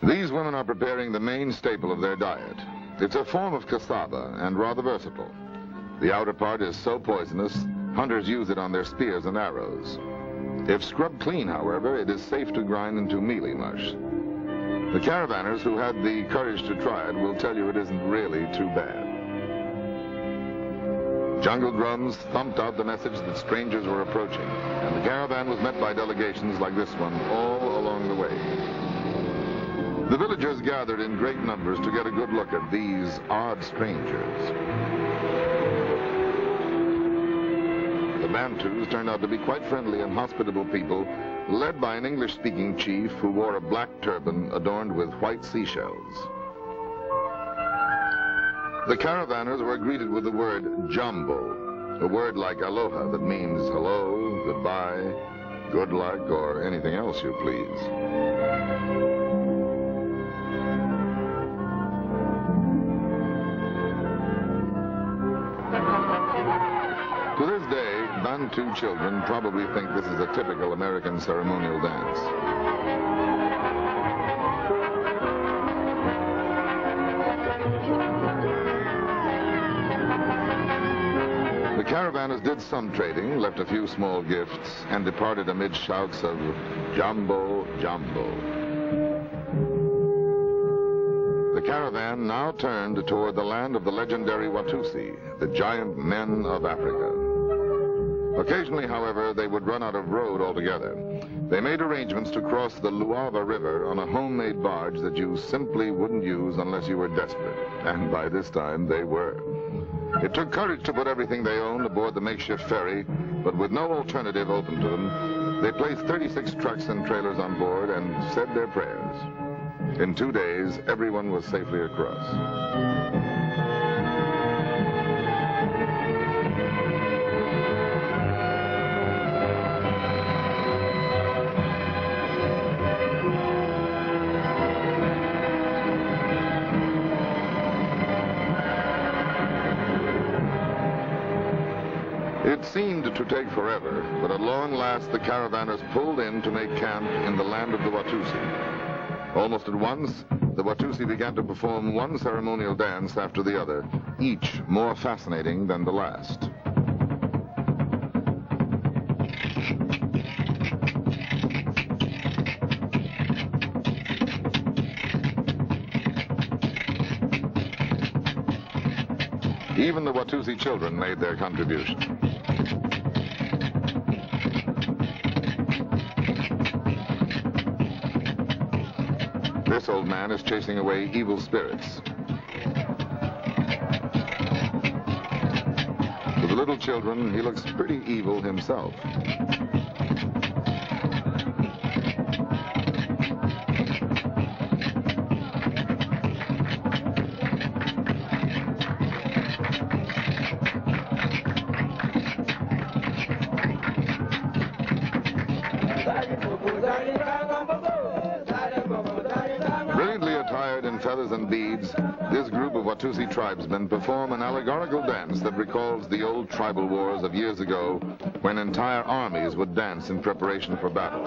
These women are preparing the main staple of their diet. It's a form of cassava and rather versatile. The outer part is so poisonous, hunters use it on their spears and arrows. If scrubbed clean, however, it is safe to grind into mealy mush. The caravanners who had the courage to try it will tell you it isn't really too bad. Jungle drums thumped out the message that strangers were approaching, and the caravan was met by delegations like this one all along the way. The villagers gathered in great numbers to get a good look at these odd strangers. The Bantus turned out to be quite friendly and hospitable people, led by an English-speaking chief who wore a black turban adorned with white seashells. The caravanners were greeted with the word jumbo, a word like aloha that means hello, goodbye, good luck, or anything else you please. To this day, Bantu children probably think this is a typical American ceremonial dance. The caravanners did some trading, left a few small gifts, and departed amid shouts of Jumbo, Jumbo. The caravan now turned toward the land of the legendary Watusi, the giant men of Africa. Occasionally, however, they would run out of road altogether. They made arrangements to cross the Luava River on a homemade barge that you simply wouldn't use unless you were desperate, and by this time they were. It took courage to put everything they owned aboard the makeshift ferry, but with no alternative open to them, they placed 36 trucks and trailers on board and said their prayers. In 2 days, everyone was safely across. It seemed to take forever, but at long last the caravanners pulled in to make camp in the land of the Watusi. Almost at once, the Watusi began to perform one ceremonial dance after the other, each more fascinating than the last. Even the Watusi children made their contribution. This old man is chasing away evil spirits. To the little children, he looks pretty evil himself. Feathers and beads, this group of Watusi tribesmen perform an allegorical dance that recalls the old tribal wars of years ago when entire armies would dance in preparation for battle.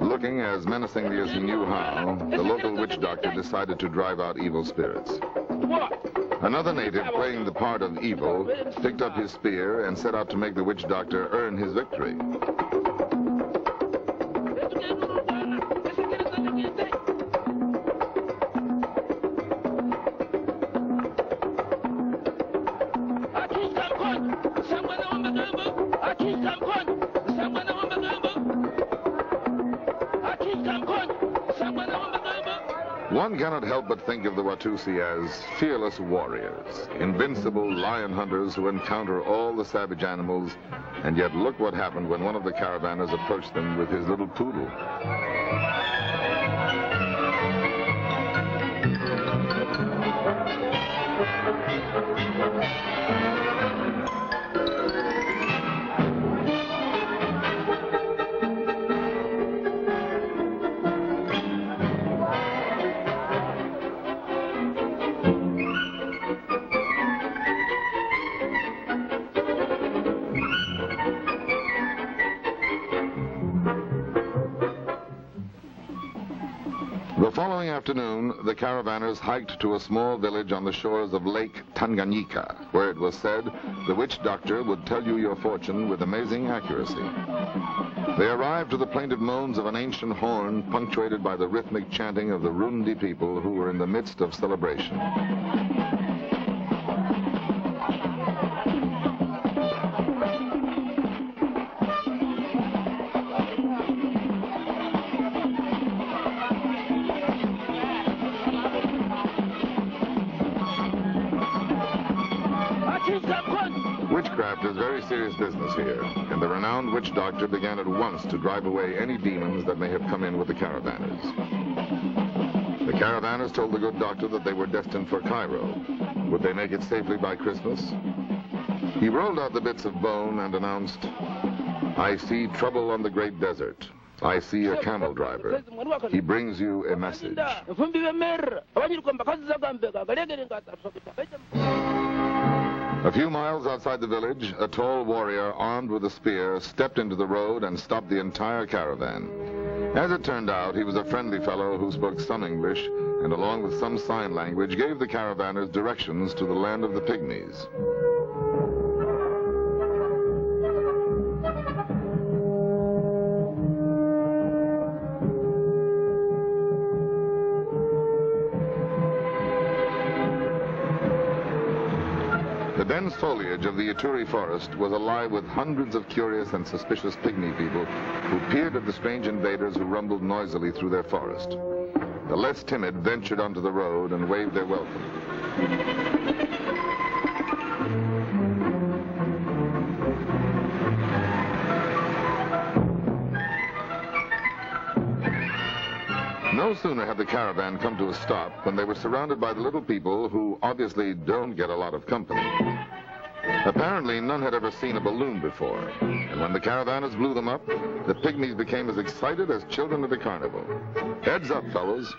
Looking as menacingly as he knew how, the local witch doctor decided to drive out evil spirits. Another native, playing the part of evil, picked up his spear and set out to make the witch doctor earn his victory. One cannot help but think of the Watusi as fearless warriors, invincible lion hunters who encounter all the savage animals, and yet look what happened when one of the caravanners approached them with his little poodle. following afternoon, the caravanners hiked to a small village on the shores of Lake Tanganyika, where it was said the witch doctor would tell you your fortune with amazing accuracy. They arrived to the plaintive moans of an ancient horn, punctuated by the rhythmic chanting of the Rundi people who were in the midst of celebration. Witchcraft is very serious business here, and the renowned witch doctor began at once to drive away any demons that may have come in with the caravanners. The caravanners told the good doctor that they were destined for Cairo. Would they make it safely by Christmas? He rolled out the bits of bone and announced, "I see trouble on the great desert. I see a camel driver. He brings you a message." A few miles outside the village, a tall warrior armed with a spear stepped into the road and stopped the entire caravan. As it turned out, he was a friendly fellow who spoke some English and, along with some sign language, gave the caravanners directions to the land of the Pygmies. The dense foliage of the Ituri forest was alive with hundreds of curious and suspicious pygmy people who peered at the strange invaders who rumbled noisily through their forest. The less timid ventured onto the road and waved their welcome. No sooner had the caravan come to a stop when they were surrounded by the little people who obviously don't get a lot of company. Apparently, none had ever seen a balloon before, and when the caravanners blew them up, the pygmies became as excited as children at a carnival. Heads up, fellows.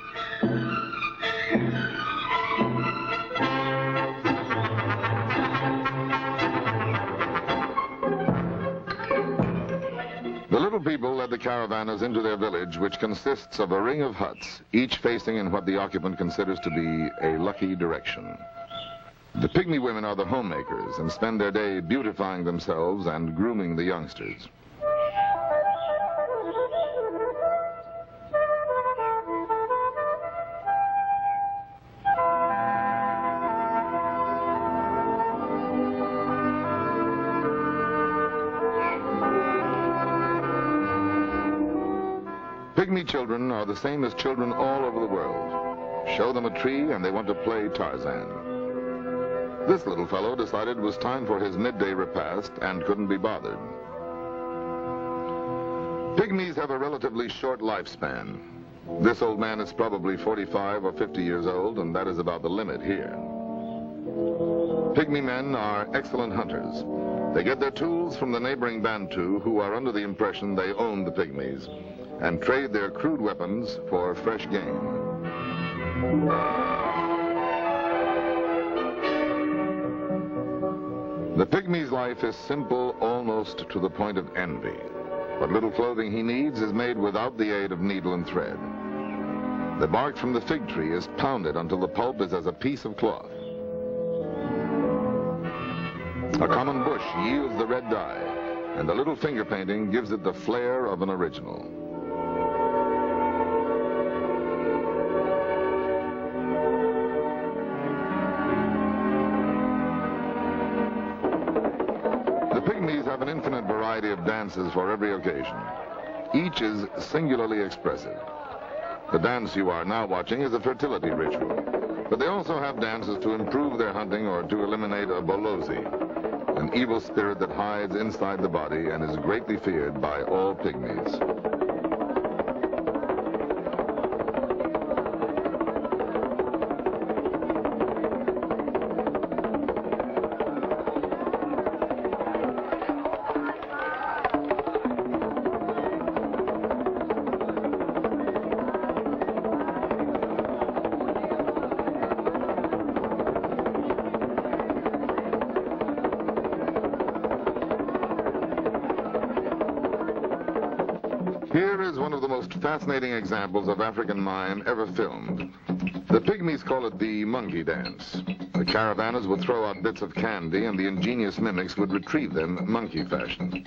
The little people led the caravanners into their village, which consists of a ring of huts, each facing in what the occupant considers to be a lucky direction. The pygmy women are the homemakers and spend their day beautifying themselves and grooming the youngsters. Pygmy children are the same as children all over the world. Show them a tree and they want to play Tarzan. This little fellow decided it was time for his midday repast and couldn't be bothered. Pygmies have a relatively short lifespan. This old man is probably 45 or 50 years old, and that is about the limit here. Pygmy men are excellent hunters. They get their tools from the neighboring Bantu, who are under the impression they own the Pygmies, and trade their crude weapons for fresh game. The Pygmy's life is simple almost to the point of envy. What little clothing he needs is made without the aid of needle and thread. The bark from the fig tree is pounded until the pulp is as a piece of cloth. A common bush yields the red dye, and the little finger painting gives it the flair of an original. The Pygmies have an infinite variety of dances for every occasion. Each is singularly expressive. The dance you are now watching is a fertility ritual, but they also have dances to improve their hunting or to eliminate a bolozi, an evil spirit that hides inside the body and is greatly feared by all Pygmies. Here is one of the most fascinating examples of African mime ever filmed. The pygmies call it the monkey dance. The caravanners would throw out bits of candy and the ingenious mimics would retrieve them monkey fashion.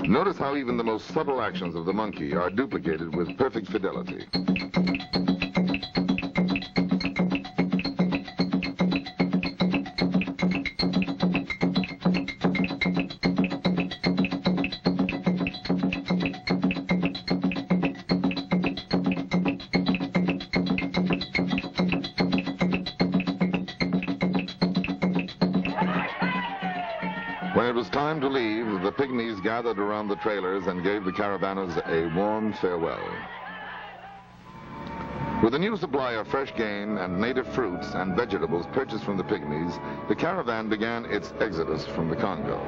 Notice how even the most subtle actions of the monkey are duplicated with perfect fidelity. When it was time to leave, the pygmies gathered around the trailers and gave the caravanners a warm farewell. With a new supply of fresh game and native fruits and vegetables purchased from the pygmies, the caravan began its exodus from the Congo.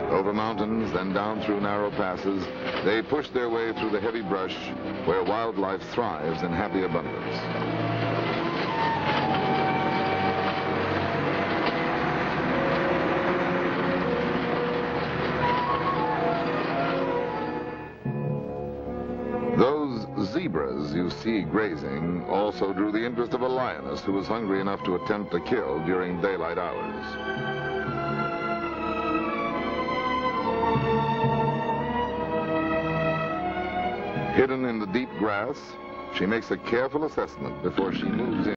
Over mountains, then down through narrow passes, they pushed their way through the heavy brush where wildlife thrives in happy abundance. Those zebras you see grazing also drew the interest of a lioness who was hungry enough to attempt a kill during daylight hours. Hidden in the deep grass, she makes a careful assessment before she moves in.